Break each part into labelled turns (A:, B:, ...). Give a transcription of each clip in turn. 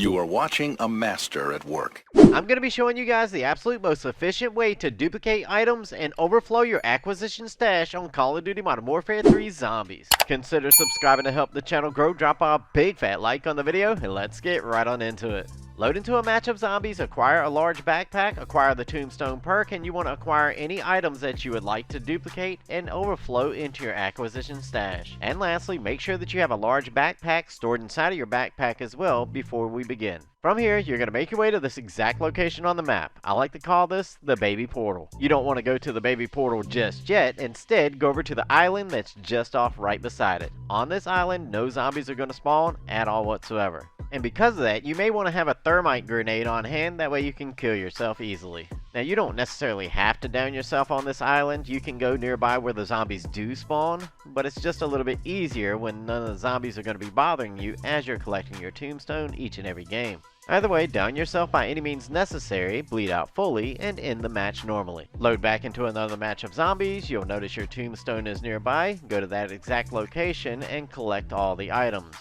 A: You are watching a master at work.
B: I'm going to be showing you guys the absolute most efficient way to duplicate items and overflow your acquisition stash on Call of Duty Modern Warfare 3 Zombies. Consider subscribing to help the channel grow, drop a big fat like on the video, and let's get right on into it. Load into a match of zombies, acquire a large backpack, acquire the tombstone perk, and you want to acquire any items that you would like to duplicate and overflow into your acquisition stash. And lastly, make sure that you have a large backpack stored inside of your backpack as well before we begin. From here, you're going to make your way to this exact location on the map. I like to call this the baby portal. You don't want to go to the baby portal just yet. Instead, go over to the island that's just off right beside it. On this island, no zombies are going to spawn at all whatsoever. And because of that, you may want to have a thermite grenade on hand, that way you can kill yourself easily. Now, you don't necessarily have to down yourself on this island. You can go nearby where the zombies do spawn, but it's just a little bit easier when none of the zombies are going to be bothering you as you're collecting your tombstone each and every game. Either way, down yourself by any means necessary, bleed out fully, and end the match normally. Load back into another match of zombies, you'll notice your tombstone is nearby, go to that exact location and collect all the items.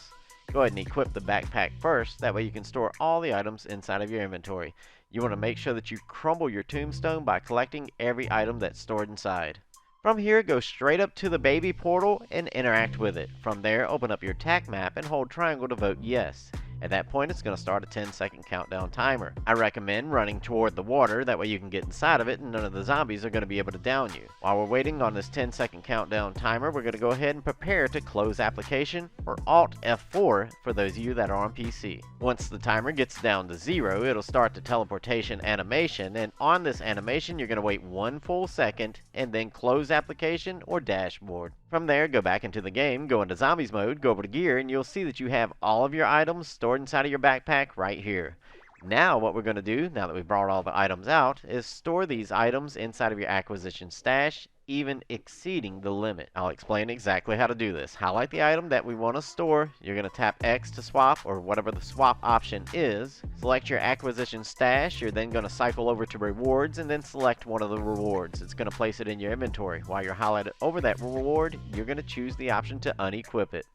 B: Go ahead and equip the backpack first, that way you can store all the items inside of your inventory. You want to make sure that you crumble your tombstone by collecting every item that's stored inside. From here, go straight up to the baby portal and interact with it. From there, open up your TAC map and hold triangle to vote yes. At that point, it's going to start a 10-second countdown timer. I recommend running toward the water, that way you can get inside of it and none of the zombies are going to be able to down you. While we're waiting on this 10-second countdown timer, we're going to go ahead and prepare to close application, or Alt F4 for those of you that are on PC. Once the timer gets down to 0, it'll start the teleportation animation, and on this animation you're going to wait 1 full second and then close application or dashboard. From there, go back into the game, go into zombies mode, go over to gear, and you'll see that you have all of your items stored inside of your backpack right here. Now what we're going to do, now that we've brought all the items out, is store these items inside of your acquisition stash, even exceeding the limit. I'll explain exactly how to do this. Highlight the item that we want to store. You're going to tap X to swap, or whatever the swap option is. Select your acquisition stash. You're then going to cycle over to rewards and then select one of the rewards. It's going to place it in your inventory. While you're highlighted over that reward, you're going to choose the option to unequip it.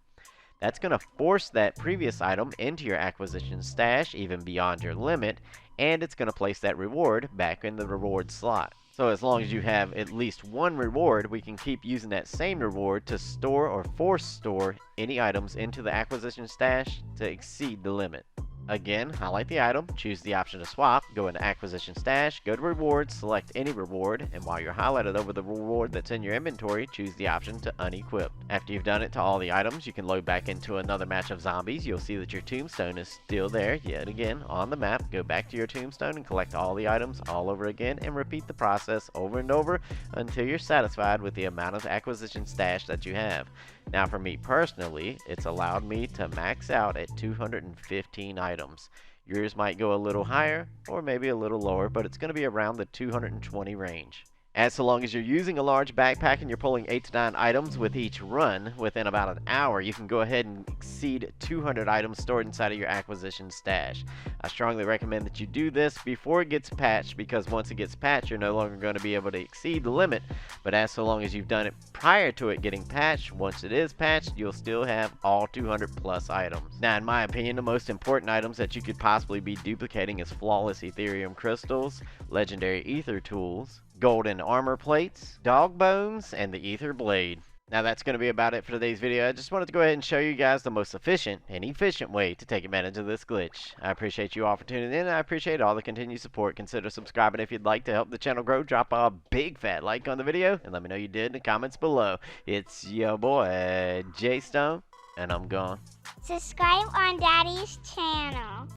B: That's going to force that previous item into your acquisition stash, even beyond your limit, and it's going to place that reward back in the reward slot. So as long as you have at least one reward, we can keep using that same reward to store or force store any items into the acquisition stash to exceed the limit. Again, highlight the item, choose the option to swap, go into acquisition stash, go to rewards, select any reward, and while you're highlighted over the reward that's in your inventory, choose the option to unequip. After you've done it to all the items, you can load back into another match of zombies. You'll see that your tombstone is still there yet again on the map. Go back to your tombstone and collect all the items all over again and repeat the process over and over until you're satisfied with the amount of acquisition stash that you have. Now for me personally, it's allowed me to max out at 215 items. Yours might go a little higher or maybe a little lower, but it's going to be around the 220 range. As so long as you're using a large backpack and you're pulling 8 to 9 items with each run within about an hour, you can go ahead and exceed 200 items stored inside of your acquisition stash. I strongly recommend that you do this before it gets patched, because once it gets patched, you're no longer going to be able to exceed the limit. But as so long as you've done it prior to it getting patched, once it is patched, you'll still have all 200 plus items. Now, in my opinion, the most important items that you could possibly be duplicating is flawless Ethereum crystals, legendary ether tools, golden armor plates, dog bones, and the ether blade. Now that's going to be about it for today's video. I just wanted to go ahead and show you guys the most efficient and efficient way to take advantage of this glitch. I appreciate you all for tuning in, and I appreciate all the continued support. Consider subscribing if you'd like to help the channel grow. Drop a big fat like on the video and let me know you did in the comments below. It's your boy J Stone, and I'm gone.
C: Subscribe on Daddy's channel.